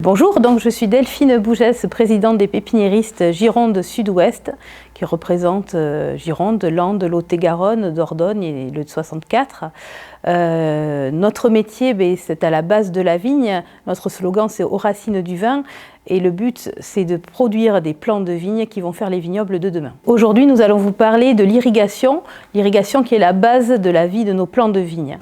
Bonjour, donc je suis Delphine Bougès, présidente des pépiniéristes Gironde Sud-Ouest, qui représente Gironde, Landes, Lot-et-Garonne, Dordogne et le 64. Notre métier, c'est à la base de la vigne. Notre slogan, c'est aux racines du vin. Et le but, c'est de produire des plants de vigne qui vont faire les vignobles de demain. Aujourd'hui, nous allons vous parler de l'irrigation qui est la base de la vie de nos plants de vigne.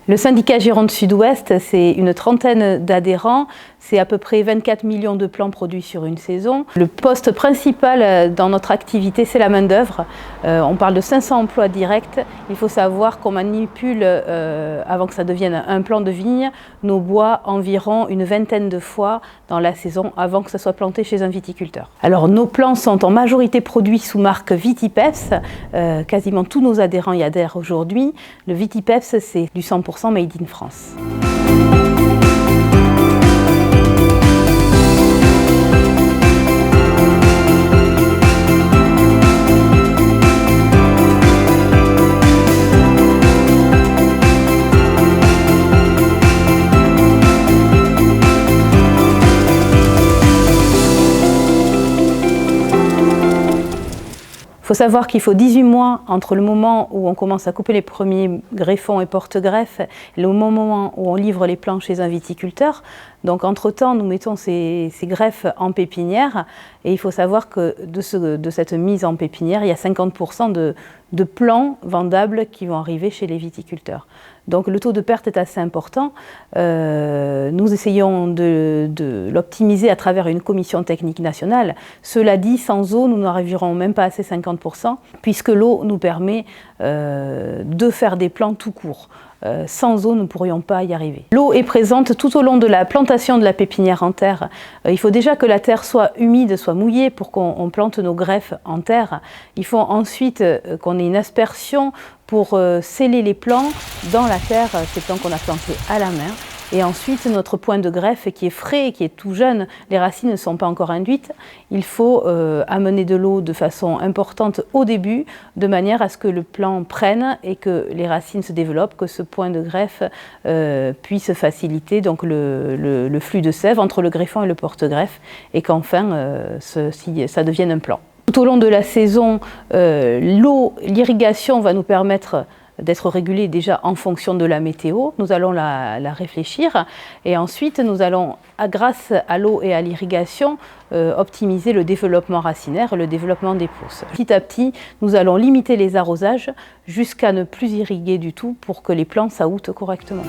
Le syndicat Gironde Sud-Ouest, c'est une trentaine d'adhérents, c'est à peu près 24 millions de plants produits sur une saison. Le poste principal dans notre activité, c'est la main-d'œuvre. On parle de 500 emplois directs. Il faut savoir qu'on manipule, avant que ça devienne un plant de vigne, nos bois environ une vingtaine de fois dans la saison avant que ça soit planté chez un viticulteur. Alors nos plants sont en majorité produits sous marque Vitipeps. Quasiment tous nos adhérents y adhèrent aujourd'hui. Le Vitipeps, c'est du 100% made in France. Il faut savoir qu'il faut 18 mois entre le moment où on commence à couper les premiers greffons et porte-greffes et le moment où on livre les plants chez un viticulteur. Donc entre-temps, nous mettons ces greffes en pépinière et il faut savoir que de cette mise en pépinière, il y a 50% de plants vendables qui vont arriver chez les viticulteurs. Donc le taux de perte est assez important. Nous essayons de l'optimiser à travers une commission technique nationale. Cela dit, sans eau, nous n'arriverons même pas à ces 50%, puisque l'eau nous permet de faire des plants tout court. Sans eau, nous ne pourrions pas y arriver. L'eau est présente tout au long de la plantation de la pépinière en terre. Il faut déjà que la terre soit humide, soit mouillée pour qu'on plante nos greffes en terre. Il faut ensuite qu'on ait une aspersion pour sceller les plants dans la terre, ces plants qu'on a plantés à la main. Et ensuite, notre point de greffe qui est frais, qui est tout jeune, les racines ne sont pas encore induites. Il faut amener de l'eau de façon importante au début, de manière à ce que le plant prenne et que les racines se développent, que ce point de greffe puisse faciliter donc, le flux de sève entre le greffon et le porte-greffe, et qu'enfin, ça devienne un plant. Tout au long de la saison, l'irrigation va nous permettre d'être régulée déjà en fonction de la météo. Nous allons la réfléchir et ensuite nous allons, grâce à l'eau et à l'irrigation, optimiser le développement racinaire, le développement des pousses. Petit à petit, nous allons limiter les arrosages jusqu'à ne plus irriguer du tout pour que les plants s'aoutent correctement.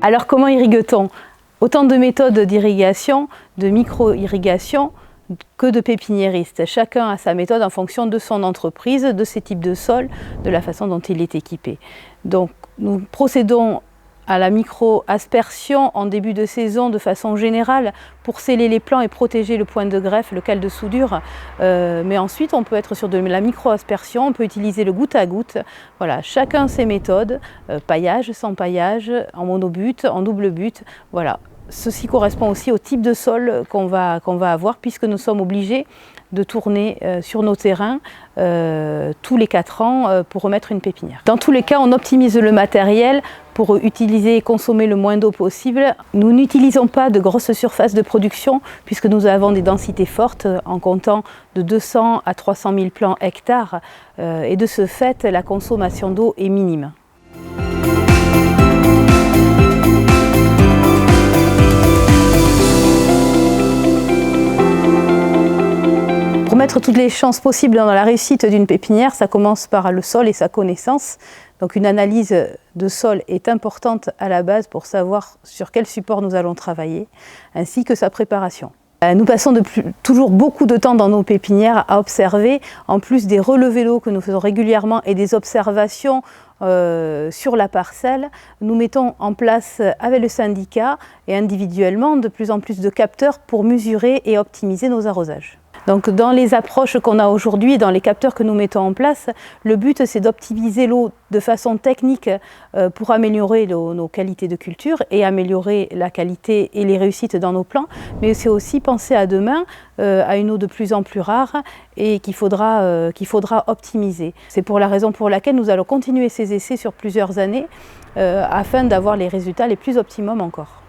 Alors comment irrigue-t-on? Autant de méthodes d'irrigation, de micro-irrigation que de pépiniéristes. Chacun a sa méthode en fonction de son entreprise, de ses types de sol, de la façon dont il est équipé. Donc nous procédons à la micro-aspersion en début de saison de façon générale pour sceller les plants et protéger le point de greffe, le cal de soudure. Mais ensuite, on peut être sur de la micro-aspersion, on peut utiliser le goutte à goutte. Voilà, chacun ses méthodes, paillage, sans paillage, en monobut, en double but. Voilà. Ceci correspond aussi au type de sol qu'on va avoir puisque nous sommes obligés de tourner sur nos terrains tous les 4 ans pour remettre une pépinière. Dans tous les cas, on optimise le matériel pour utiliser et consommer le moins d'eau possible. Nous n'utilisons pas de grosses surfaces de production puisque nous avons des densités fortes en comptant de 200 à 300 000 plants hectares et de ce fait, la consommation d'eau est minime. Pour mettre toutes les chances possibles dans la réussite d'une pépinière, ça commence par le sol et sa connaissance. Donc une analyse de sol est importante à la base pour savoir sur quel support nous allons travailler, ainsi que sa préparation. Nous passons toujours beaucoup de temps dans nos pépinières à observer, en plus des relevés d'eau que nous faisons régulièrement et des observations sur la parcelle. Nous mettons en place avec le syndicat et individuellement de plus en plus de capteurs pour mesurer et optimiser nos arrosages. Donc dans les approches qu'on a aujourd'hui, dans les capteurs que nous mettons en place, le but c'est d'optimiser l'eau de façon technique pour améliorer nos qualités de culture et améliorer la qualité et les réussites dans nos plants, mais c'est aussi penser à demain à une eau de plus en plus rare et qu'il faudra optimiser. C'est pour la raison pour laquelle nous allons continuer ces essais sur plusieurs années afin d'avoir les résultats les plus optimums encore.